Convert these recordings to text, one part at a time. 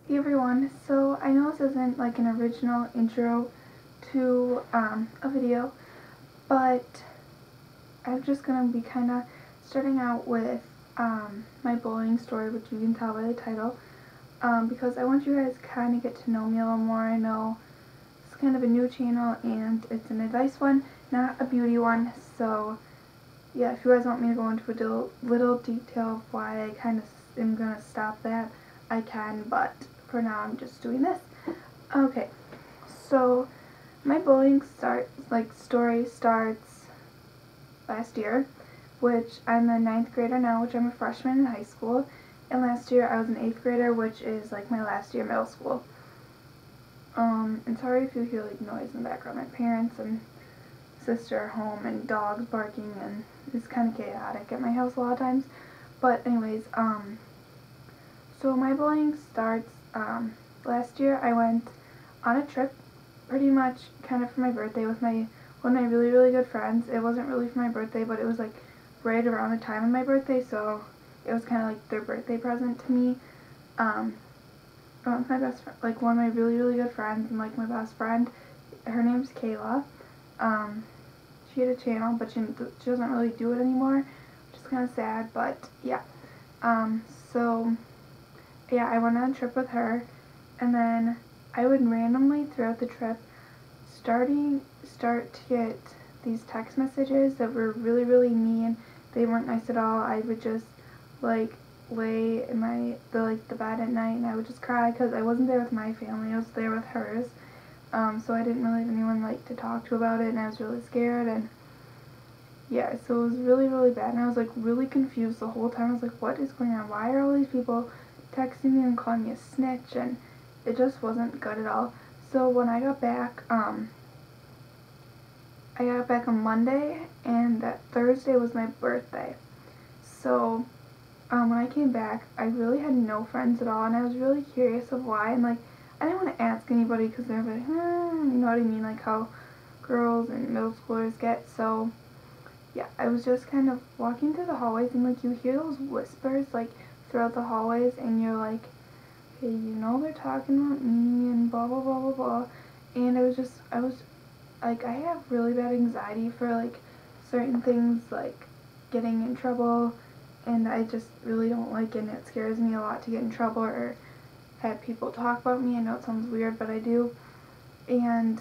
Hey everyone, so I know this isn't like an original intro to a video, but I'm just going to be kind of starting out with my bullying story, which you can tell by the title, because I want you guys to kind of get to know me a little more. I know it's kind of a new channel and it's an advice one, not a beauty one, so yeah, if you guys want me to go into a little detail of why I kind of am going to stop that, I can, but for now I'm just doing this. Okay, so my bullying story starts last year, which I'm a 9th grader now, which I'm a freshman in high school, and last year I was an 8th grader, which is like my last year of middle school. And sorry if you hear like noise in the background. My parents and sister are home and dogs barking, and it's kind of chaotic at my house a lot of times. But anyways, so my bullying starts, last year I went on a trip, pretty much kind of for my birthday with one of my really, really good friends. It wasn't really for my birthday, but it was like right around the time of my birthday, so it was kind of like their birthday present to me. I went with my best friend, like one of my really, really good friends, and like my best friend, her name's Kayla. She had a channel, but she doesn't really do it anymore, which is kind of sad, but yeah. So yeah, I went on a trip with her, and then I would randomly throughout the trip start to get these text messages that were really, really mean. They weren't nice at all. I would just like lay in the bed at night, and I would just cry because I wasn't there with my family. I was there with hers. So I didn't really have anyone like to talk to about it, and I was really scared, and yeah, so it was really, really bad, and I was like really confused the whole time. I was like, what is going on? Why are all these people texting me and calling me a snitch? And it just wasn't good at all. So when I got back on Monday, and that Thursday was my birthday. So when I came back, I really had no friends at all, and I was really curious of why, and like I didn't want to ask anybody because they're like, you know what I mean, like how girls and middle schoolers get. So yeah, I was just kind of walking through the hallways, and like you hear those whispers like throughout the hallways, and you're like, hey, they're talking about me and blah blah blah blah blah. And I was like, I have really bad anxiety for like certain things, like getting in trouble, and I just really don't like it, and it scares me a lot to get in trouble or have people talk about me. I know it sounds weird, but I do. And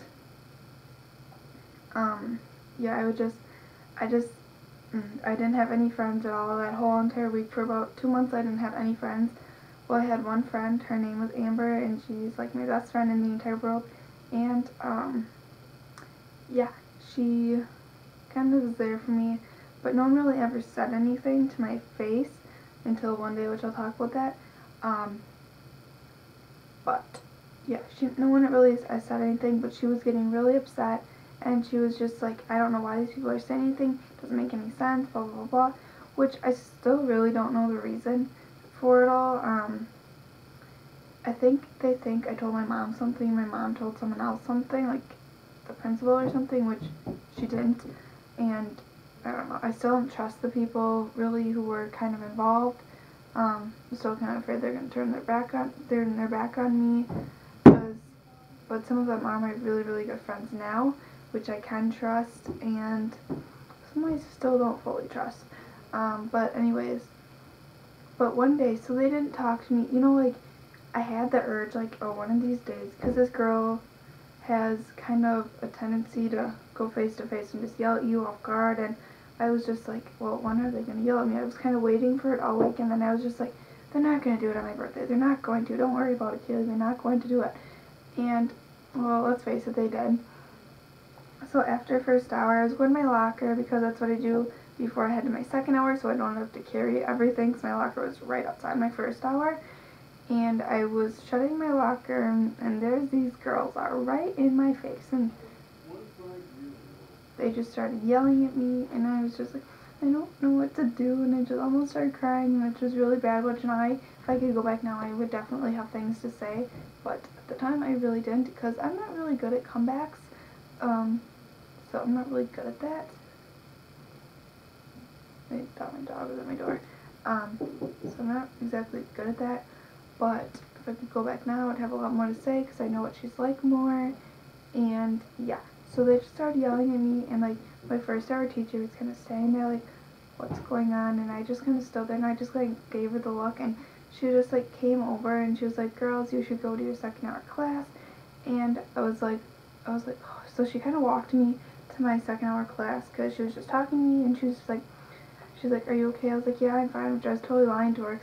yeah, I didn't have any friends at all that whole entire week. For about 2 months I didn't have any friends. Well, I had one friend, her name was Amber, and she's like my best friend in the entire world. And yeah, she kind of was there for me, but no one really ever said anything to my face until one day, which I'll talk about that. But yeah, no one really said anything, but she was getting really upset, and she was just like, I don't know why these people are saying anything, it doesn't make any sense, blah blah blah, which I still really don't know the reason for it all. I think they think I told my mom something, my mom told someone else something, like the principal or something, which she didn't, and I don't know, I still don't trust the people really who were kind of involved. I'm still kind of afraid they're going to turn their back on me, but some of them are my really, really good friends now, which I can trust, and some I still don't fully trust. But anyways, but one day, so they didn't talk to me, like, I had the urge, like, oh, one of these days, because this girl has kind of a tendency to go face to face and just yell at you off guard, and I was just like, well, when are they going to yell at me? I was kind of waiting for it all week, and then I was just like, they're not going to do it on my birthday. They're not going to. Don't worry about it, Kaylee. They're not going to do it. And, well, let's face it, they did. So after first hour, I was going to my locker, because that's what I do before I head to my second hour, so I don't have to carry everything, because my locker was right outside my first hour. And I was shutting my locker, and there's these girls are right in my face, and they just started yelling at me, and I was just like, I don't know what to do, and I just almost started crying, which was really bad, which if I could go back now, I would definitely have things to say, but at the time I really didn't, because I'm not really good at comebacks, so I'm not really good at that. I thought my dog was at my door. So I'm not exactly good at that, but if I could go back now, I'd have a lot more to say because I know what she's like more. And yeah, so they just started yelling at me, and like my first hour teacher was kind of standing there like, what's going on? And I just kind of stood there, and I just like gave her the look, and she just like came over and she was like, girls, you should go to your second hour class. And I was like, oh. So she kind of walked me to my second hour class because she was just talking to me, and she was just like, she's like, are you okay? I was like, yeah, I'm fine. I was totally lying to her.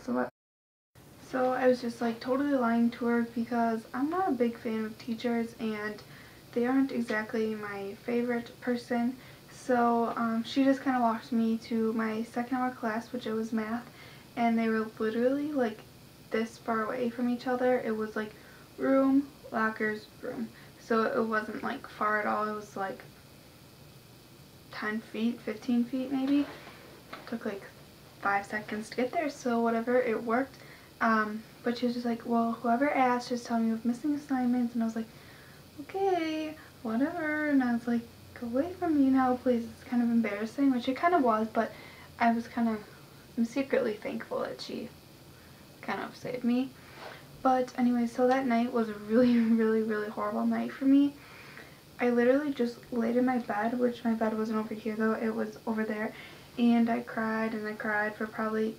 So I was just like totally lying to her because I'm not a big fan of teachers, and they aren't exactly my favorite person. So she just kind of walked me to my second hour class, which it was math, and they were literally like this far away from each other. It was like room, lockers, room. So it wasn't like far at all. It was like 10 feet, 15 feet maybe. It took like 5 seconds to get there, so whatever, it worked. But she was just like, well, whoever asked, just tell me you have missing assignments. And I was like, okay, whatever. And I was like, go away from me now, please. It's kind of embarrassing, which it kind of was, but I'm secretly thankful that she kind of saved me. But anyway, so that night was a really, really, really horrible night for me. I literally just laid in my bed, which my bed wasn't over here though, it was over there, and I cried and I cried for probably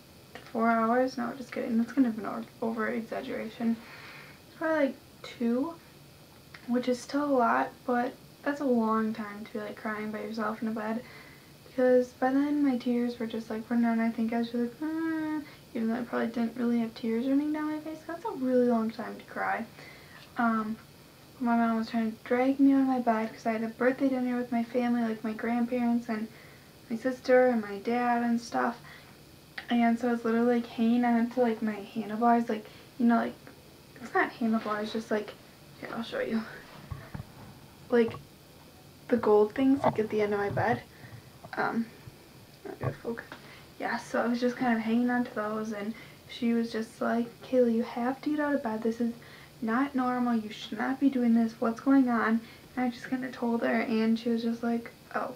4 hours. No, just kidding, that's kind of an over exaggeration. It's probably like 2, which is still a lot, but that's a long time to be like crying by yourself in a bed, because by then my tears were just like running down. I think I was just like, even though I probably didn't really have tears running down my face. That's a really long time to cry. My mom was trying to drag me out of my bed because I had a birthday dinner with my family, like my grandparents and my sister and my dad and stuff. And so I was literally like hanging on to like my handlebars, like, you know, like, it's not handlebars, just like, here, I'll show you. Like the gold things like at the end of my bed. Not gonna focus. Yeah, so I was just kind of hanging on to those, and she was just like, Kayla, you have to get out of bed. This is not normal. You should not be doing this. What's going on? And I just kind of told her, and she was just like, oh.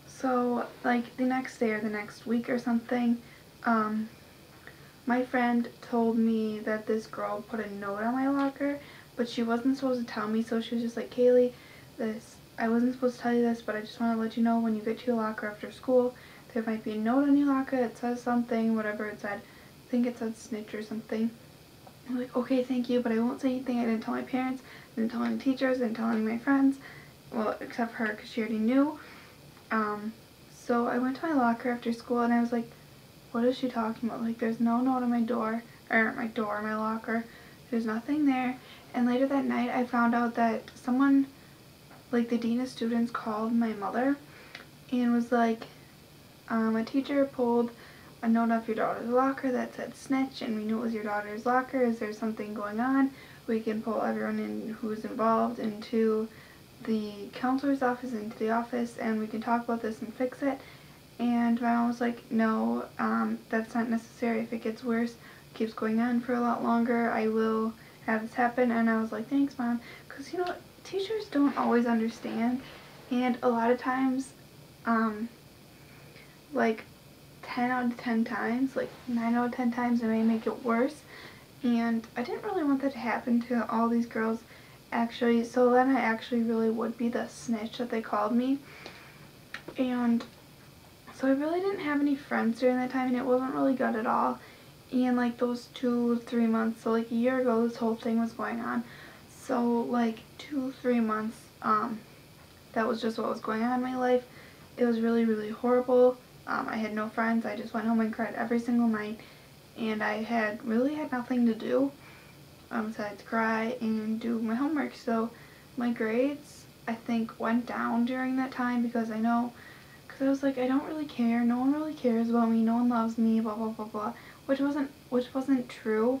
So, like, the next day or the next week or something, my friend told me that this girl put a note on my locker, but she wasn't supposed to tell me, so she was just like, Kaylee, I wasn't supposed to tell you this, but I just want to let you know when you get to your locker after school, there might be a note on your locker that says something, whatever it said. I think it said snitch or something. I'm like, okay, thank you, but I won't say anything. I didn't tell my parents, I didn't tell any teachers, I didn't tell any of my friends. Well, except for her, because she already knew. So I went to my locker after school, and I was like, what is she talking about? Like, there's no note on my door, or my locker. There's nothing there. And later that night, I found out that someone, like the dean of students, called my mother and was like, a teacher pulled a note off your daughter's locker that said snitch, and we knew it was your daughter's locker. Is there something going on? We can pull everyone in who's involved into the counselor's office, into the office, and we can talk about this and fix it. And my mom was like, no, that's not necessary. If it gets worse, keeps going on for a lot longer, I will have this happen. And I was like, thanks, Mom, because, you know, teachers don't always understand, and a lot of times, like 10 out of 10 times, like 9 out of 10 times, it may make it worse. And I didn't really want that to happen to all these girls, actually. So then I actually really would be the snitch that they called me. And so I really didn't have any friends during that time, and it wasn't really good at all. And like those 2-3 months, so like a year ago, this whole thing was going on. So like 2-3 months, that was just what was going on in my life. It was really, really horrible. I had no friends. I just went home and cried every single night, and I really had nothing to do besides cry and do my homework. So my grades, I think, went down during that time because I was like, I don't really care. No one really cares about me. No one loves me. Blah blah blah blah. Which wasn't true,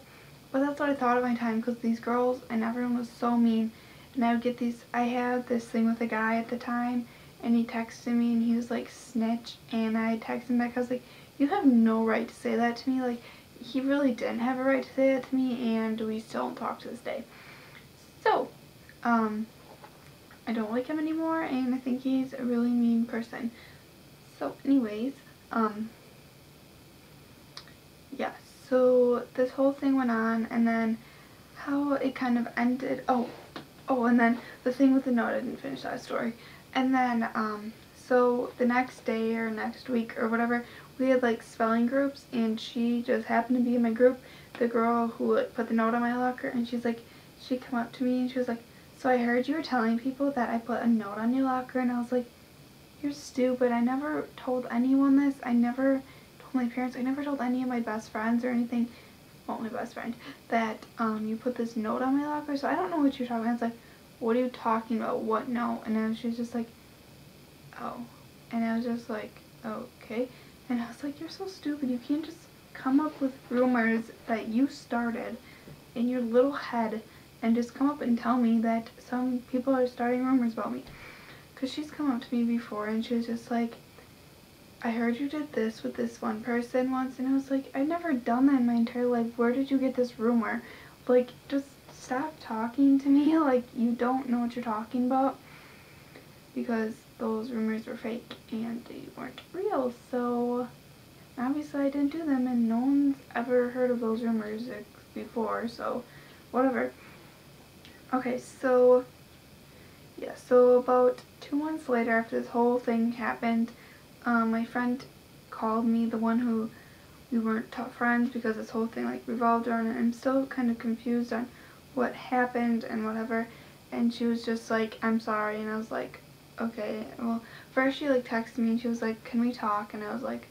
but that's what I thought at my time, because these girls and everyone was so mean. And I would get these. I had this thing with a guy at the time, and he texted me, and he was like, snitch, and I texted him back. I was like, you have no right to say that to me. Like, he really didn't have a right to say that to me, and we still don't talk to this day. So, I don't like him anymore, and I think he's a really mean person. So, anyways, yeah, so this whole thing went on, and then how it kind of ended. Oh, and then the thing with the note, I didn't finish that story. And then, so the next day or next week or whatever, we had like spelling groups, and she just happened to be in my group, the girl who like put the note on my locker, and she came up to me and she was like, so I heard you were telling people that I put a note on your locker, and I was like, you're stupid. I never told anyone this. I never told my parents. I never told any of my best friends or anything. Well, my best friend, that you put this note on my locker, so I don't know what you're talking about. I was like, what are you talking about? What note? And then she was just like, oh. And I was just like, okay. And I was like, you're so stupid. You can't just come up with rumors that you started in your little head and just come up and tell me that some people are starting rumors about me. Because she's come up to me before and she was just like, I heard you did this with this one person once, and I was like, I've never done that in my entire life. Where did you get this rumor? Like, just stop talking to me like you don't know what you're talking about, because those rumors were fake and they weren't real. So obviously I didn't do them, and no one's ever heard of those rumors before, so whatever. Okay, so yeah, so about 2 months later, after this whole thing happened, my friend called me, the one who we weren't top friends, because this whole thing like revolved around it. I'm still kind of confused on what happened and whatever, and she was just like, I'm sorry, and I was like, okay. Well, first she like texted me and she was like, can we talk? And I was like,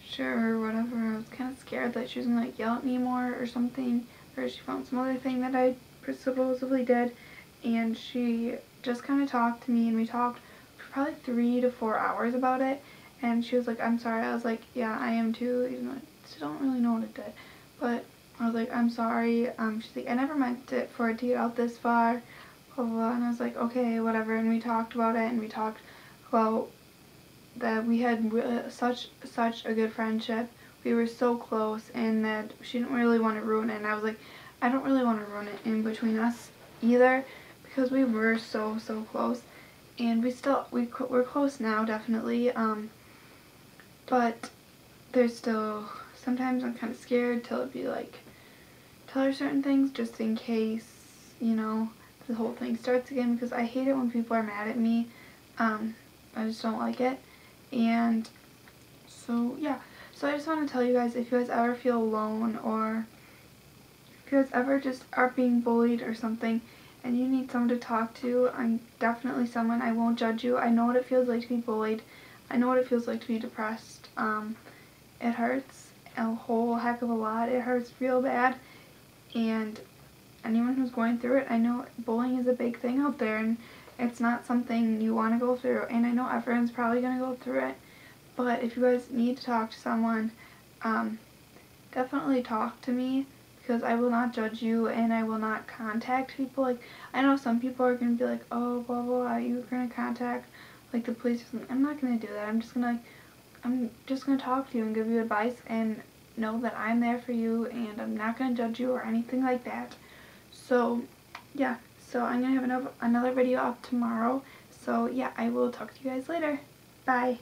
sure, whatever. I was kind of scared that she was gonna like yell at me more or something, or she found some other thing that I supposedly did, and she just kind of talked to me, and we talked for probably 3 to 4 hours about it. And she was like, I'm sorry. I was like, yeah, I am too, even though I still don't really know what it did. But I was like, I'm sorry. She's like, I never meant it for it to get out this far, blah, blah, blah. And I was like, okay, whatever. And we talked about it, and we talked about that we had such a good friendship. We were so close, and that she didn't really want to ruin it. And I was like, I don't really want to ruin it in between us either, because we were so close. And we're close now, definitely. But there's still, sometimes I'm kind of scared to be like, tell her certain things just in case, you know, the whole thing starts again, because I hate it when people are mad at me. I just don't like it. And so, yeah. So I just want to tell you guys, if you guys ever feel alone, or if you guys ever just are being bullied or something, and you need someone to talk to, I'm definitely someone. I won't judge you. I know what it feels like to be bullied. I know what it feels like to be depressed. It hurts a whole heck of a lot. It hurts real bad. And anyone who's going through it, I know bullying is a big thing out there, and it's not something you want to go through. And I know everyone's probably going to go through it. But if you guys need to talk to someone, definitely talk to me, because I will not judge you, and I will not contact people. Like, I know some people are going to be like, oh, blah, blah, you're going to contact, like, the police or something. I'm not going to do that. I'm just going to talk to you and give you advice, and know that I'm there for you, and I'm not going to judge you or anything like that. So, yeah. So, I'm going to have another video up tomorrow. So, yeah, I will talk to you guys later. Bye.